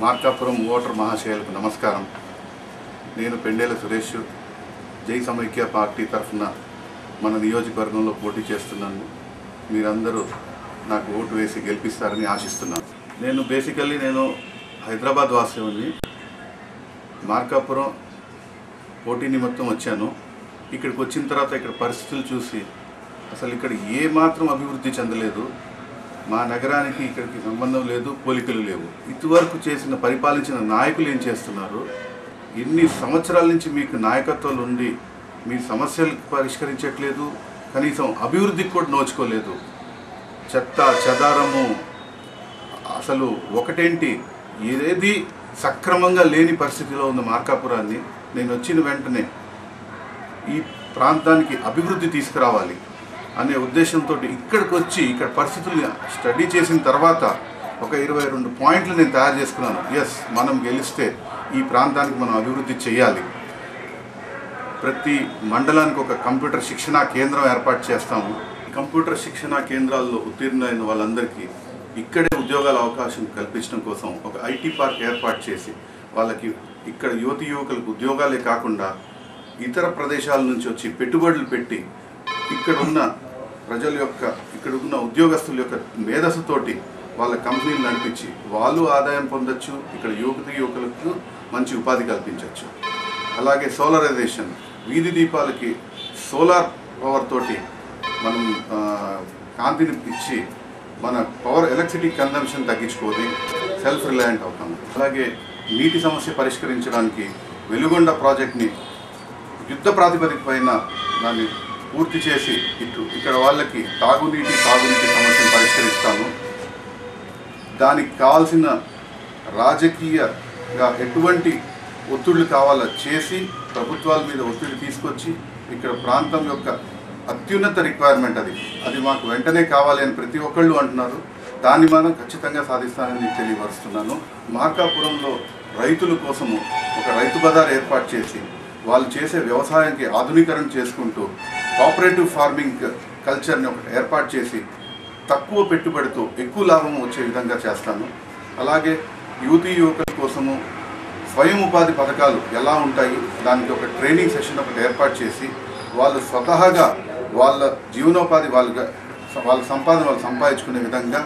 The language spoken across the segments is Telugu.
మార్కాపురం ఓటర్ మహాశయులకు నమస్కారం. నేను పెండేల సురేష్, జై సమైక్య పార్టీ తరఫున మన నియోజకవర్గంలో పోటీ చేస్తున్నాను. మీరందరూ నాకు ఓటు వేసి గెలిపిస్తారని ఆశిస్తున్నాను. నేను హైదరాబాద్ వాసిని. మార్కాపురం పోటీ నిమిత్తం వచ్చాను. ఇక్కడికి వచ్చిన తర్వాత ఇక్కడ పరిస్థితులు చూసి అసలు ఇక్కడ ఏమాత్రం అభివృద్ధి చెందలేదు. మా నగరానికి ఇక్కడికి సంబంధం లేదు, పోలికలు లేవు. ఇదివరకు పరిపాలించిన నాయకులు ఏం చేస్తున్నారు? ఎన్ని సంవత్సరాల నుంచి మీకు నాయకత్వాలు ఉండి మీ సమస్యలు పరిష్కరించట్లేదు, కనీసం అభివృద్ధికి కూడా నోచుకోలేదు. చెత్త చెదారము, అసలు ఒకటేంటి ఏది సక్రమంగా లేని పరిస్థితిలో ఉన్న మార్కాపురాన్ని నేను వచ్చిన వెంటనే ఈ ప్రాంతానికి అభివృద్ధి తీసుకురావాలి అనే ఉద్దేశంతో ఇక్కడికి వచ్చి ఇక్కడ పరిస్థితుల్ని స్టడీ చేసిన తర్వాత ఒక 22 పాయింట్లు నేను తయారు చేసుకున్నాను. మనం గెలిస్తే ఈ ప్రాంతానికి మనం అభివృద్ధి చేయాలి. ప్రతి మండలానికి ఒక కంప్యూటర్ శిక్షణా కేంద్రం ఏర్పాటు చేస్తాము. కంప్యూటర్ శిక్షణా కేంద్రాల్లో ఉత్తీర్ణులైన వాళ్ళందరికీ ఇక్కడే ఉద్యోగాల అవకాశం కల్పించడం కోసం ఒక ఐటీ పార్క్ ఏర్పాటు చేసి వాళ్ళకి ఇక్కడ యువకులకు ఉద్యోగాలే కాకుండా ఇతర ప్రదేశాల నుంచి వచ్చి పెట్టుబడులు పెట్టి ఇక్కడున్న ఉద్యోగస్తుల యొక్క మేధస్సుతోటి వాళ్ళ కంపెనీలు నడిపించి వాళ్ళు ఆదాయం పొందొచ్చు. ఇక్కడ యువకులకు మంచి ఉపాధి కల్పించవచ్చు. అలాగే సోలరైజేషన్, వీధి దీపాలకి సోలార్ పవర్ తోటి మనం కాంతిని ఇచ్చి మన ఎలక్ట్రిసిటీ కన్జంప్షన్ తగ్గించుకొని సెల్ఫ్ రిలయంట్ అవుతాము. అలాగే నీటి సమస్య పరిష్కరించడానికి వెలుగొండ ప్రాజెక్ట్ని యుద్ధ ప్రాతిపదిక పైన దాన్ని పూర్తి చేసి ఇక్కడ వాళ్ళకి తాగునీటి సమస్యను పరిష్కరిస్తాము. దానికి కావాల్సిన రాజకీయంగా ఎటువంటి ఒత్తిళ్లు కావాలో చేసి ప్రభుత్వాల మీద ఒత్తిడి తీసుకొచ్చి ఇక్కడ ప్రాంతం యొక్క అత్యున్నత రిక్వైర్మెంట్ అది మాకు వెంటనే కావాలి అని ప్రతి ఒక్కళ్ళు అంటున్నారు. దాన్ని మనం ఖచ్చితంగా సాధిస్తానని తెలియపరుస్తున్నాను. మార్కాపురంలో రైతుల కోసము ఒక రైతు బజార్ ఏర్పాటు చేసి వాళ్ళు చేసే వ్యవసాయానికి ఆధునీకరణ చేసుకుంటూ కోఆపరేటివ్ ఫార్మింగ్ కల్చర్ని ఒకటి ఏర్పాటు చేసి తక్కువ పెట్టుబడితో ఎక్కువ లాభం వచ్చే విధంగా చేస్తాను. అలాగే యువకుల కోసము స్వయం ఉపాధి పథకాలు ఎలా ఉంటాయి, దానికి ఒక ట్రైనింగ్ సెషన్ ఒకటి ఏర్పాటు చేసి వాళ్ళు స్వతహాగా వాళ్ళ జీవనోపాధి వాళ్ళ సంపాదన వాళ్ళు సంపాదించుకునే విధంగా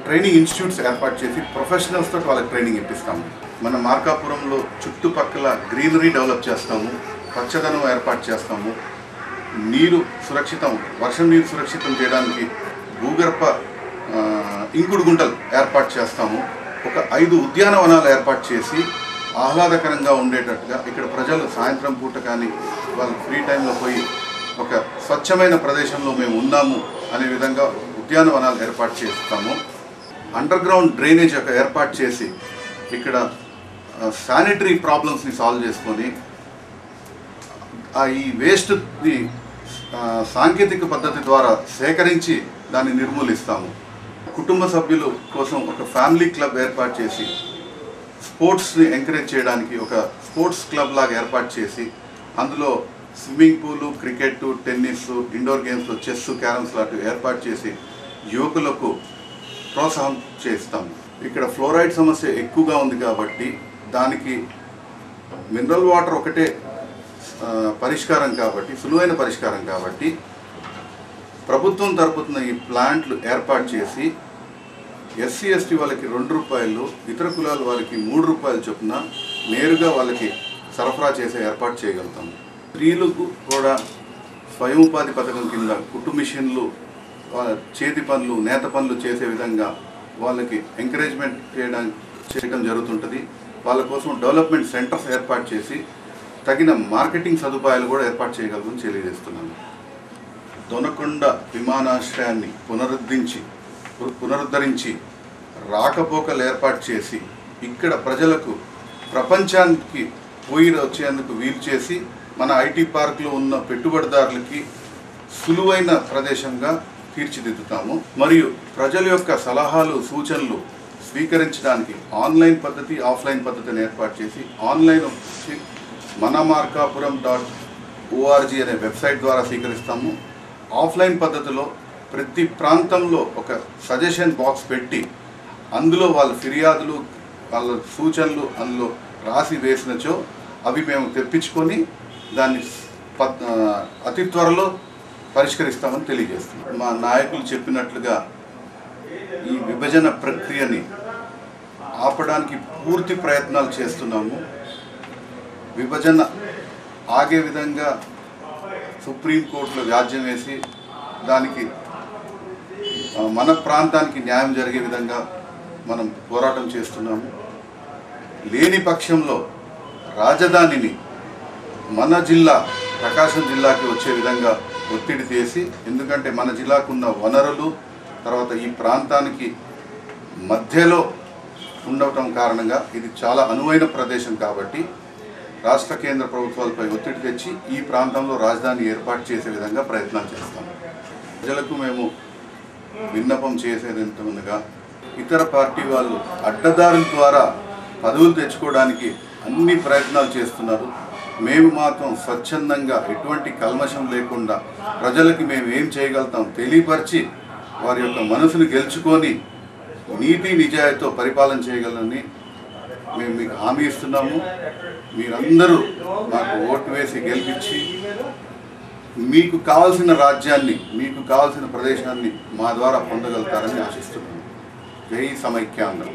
ట్రైనింగ్ ఇన్స్టిట్యూట్స్ ఏర్పాటు చేసి ప్రొఫెషనల్స్ తోటి వాళ్ళకి ట్రైనింగ్ ఇప్పిస్తాము. మన మార్కాపురంలో చుట్టుపక్కల గ్రీనరీ డెవలప్ చేస్తాము, పచ్చదనం ఏర్పాటు చేస్తాము. వర్షం నీరు సురక్షితం చేయడానికి భూగర్భ ఇంకుడు గుంటలు ఏర్పాటు చేస్తాము. ఒక 5 ఉద్యానవనాలు ఏర్పాటు చేసి ఆహ్లాదకరంగా ఉండేటట్టుగా ఇక్కడ ప్రజలు సాయంత్రం పూట కానీ వాళ్ళ ఫ్రీ టైంలో పోయి ఒక స్వచ్ఛమైన ప్రదేశంలో మేము ఉన్నాము అనే విధంగా ఉద్యానవనాలు ఏర్పాటు చేస్తాము. అండర్ గ్రౌండ్ డ్రైనేజ్ ఏర్పాటు చేసి ఇక్కడ శానిటరీ ప్రాబ్లమ్స్ని సాల్వ్ చేసుకొని ఈ వేస్ట్ని సాంకేతిక పద్ధతి ద్వారా సేకరించి దాన్ని నిర్మూలిస్తాము. కుటుంబ సభ్యుల కోసం ఒక ఫ్యామిలీ క్లబ్ ఏర్పాటు చేసి స్పోర్ట్స్ని ఎంకరేజ్ చేయడానికి ఒక స్పోర్ట్స్ క్లబ్ లాగా ఏర్పాటు చేసి అందులో స్విమ్మింగ్ పూలు, క్రికెట్, టెన్నిస్, ఇండోర్ గేమ్స్లో చెస్, క్యారమ్స్ లాంటివి ఏర్పాటు చేసి యువకులకు ప్రోత్సాహం చేస్తాము. ఇక్కడ ఫ్లోరైడ్ సమస్య ఎక్కువగా ఉంది కాబట్టి దానికి మినరల్ వాటర్ ఒకటే పరిష్కారం కాబట్టి, సులువైన పరిష్కారం కాబట్టి ప్రభుత్వం తరపున ఈ ప్లాంట్లు ఏర్పాటు చేసి ఎస్సీ ఎస్టీ వాళ్ళకి ₹2, ఇతర కులాల వాళ్ళకి ₹3 చొప్పున నేరుగా వాళ్ళకి సరఫరా చేసే ఏర్పాటు చేయగలుగుతాము. స్త్రీలకు కూడా స్వయం ఉపాధి పథకం కింద కుట్టు మిషన్లు, చేతి పనులు, నేత పనులు చేసే విధంగా వాళ్ళకి ఎంకరేజ్మెంట్ చేయడం జరుగుతుంటుంది. వాళ్ళ కోసం డెవలప్మెంట్ సెంటర్స్ ఏర్పాటు చేసి తగిన మార్కెటింగ్ సదుపాయాలు కూడా ఏర్పాటు చేయగలమని తెలియజేస్తున్నాను. దొనకొండ విమానాశ్రయాన్ని పునరుద్ధరించి రాకపోకలు ఏర్పాటు చేసి ఇక్కడ ప్రజలకు ప్రపంచానికి వచ్చేందుకు వీలు చేసి మన ఐటీ పార్క్లో ఉన్న పెట్టుబడిదారులకి సులువైన ప్రదేశంగా తీర్చిదిద్దుతాము. మరియు ప్రజల యొక్క సలహాలు, సూచనలు స్వీకరించడానికి ఆన్లైన్ పద్ధతి, ఆఫ్లైన్ పద్ధతిని ఏర్పాటు చేసి ఆన్లైన్ వచ్చి manamarkapuram.org అనే వెబ్సైట్ ద్వారా స్వీకరిస్తాము. ఆఫ్లైన్ పద్ధతిలో ప్రతి ప్రాంతంలో ఒక సజెషన్ బాక్స్ పెట్టి అందులో వాళ్ళ ఫిర్యాదులు, వాళ్ళ సూచనలు అందులో రాసి వేసినచో అవి మేము తెప్పించుకొని దాన్ని అతి త్వరలో పరిష్కరిస్తామని తెలియజేస్తున్నాం. మా నాయకులు చెప్పినట్లుగా ఈ విభజన ప్రక్రియని ఆపడానికి పూర్తి ప్రయత్నాలు చేస్తున్నాము. విభజన ఆగే విధంగా సుప్రీంకోర్టులో వ్యాజ్యం వేసి దానికి మన ప్రాంతానికి న్యాయం జరిగే విధంగా మనం పోరాటం చేస్తున్నాము. లేని పక్షంలో రాజధానిని మన జిల్లా ప్రకాశం జిల్లాకి వచ్చే విధంగా ఒత్తిడి చేసి, ఎందుకంటే మన జిల్లాకు ఉన్న వనరులు తర్వాత ఈ ప్రాంతానికి మధ్యలో ఉండటం కారణంగా ఇది చాలా అనువైన ప్రదేశం కాబట్టి రాష్ట్ర కేంద్ర ప్రభుత్వాలపై ఒత్తిడి తెచ్చి ఈ ప్రాంతంలో రాజధాని ఏర్పాటు చేసే విధంగా ప్రయత్నాలు చేస్తాం. ప్రజలకు మేము విన్నపం చేసేది ఎంతగా, ఇతర పార్టీ వాళ్ళు అడ్డదారుల ద్వారా పదవులు తెచ్చుకోవడానికి అన్ని ప్రయత్నాలు చేస్తున్నారు. మేము మాత్రం స్వచ్ఛందంగా ఎటువంటి కల్మషం లేకుండా ప్రజలకి మేము ఏం చేయగలుగుతాం తెలియపరిచి వారి యొక్క మనసును గెలుచుకొని నీతి నిజాయితీతో పరిపాలన చేయగలరని మేము మీకు హామీ ఇస్తున్నాము. మీరందరూ మాకు ఓటు వేసి గెలిపించి మీకు కావాల్సిన రాజ్యాన్ని, మీకు కావాల్సిన ప్రదేశాన్ని మా ద్వారా పొందగలుగుతారని ఆశిస్తున్నాము. జై సమైక్యాంధ్ర.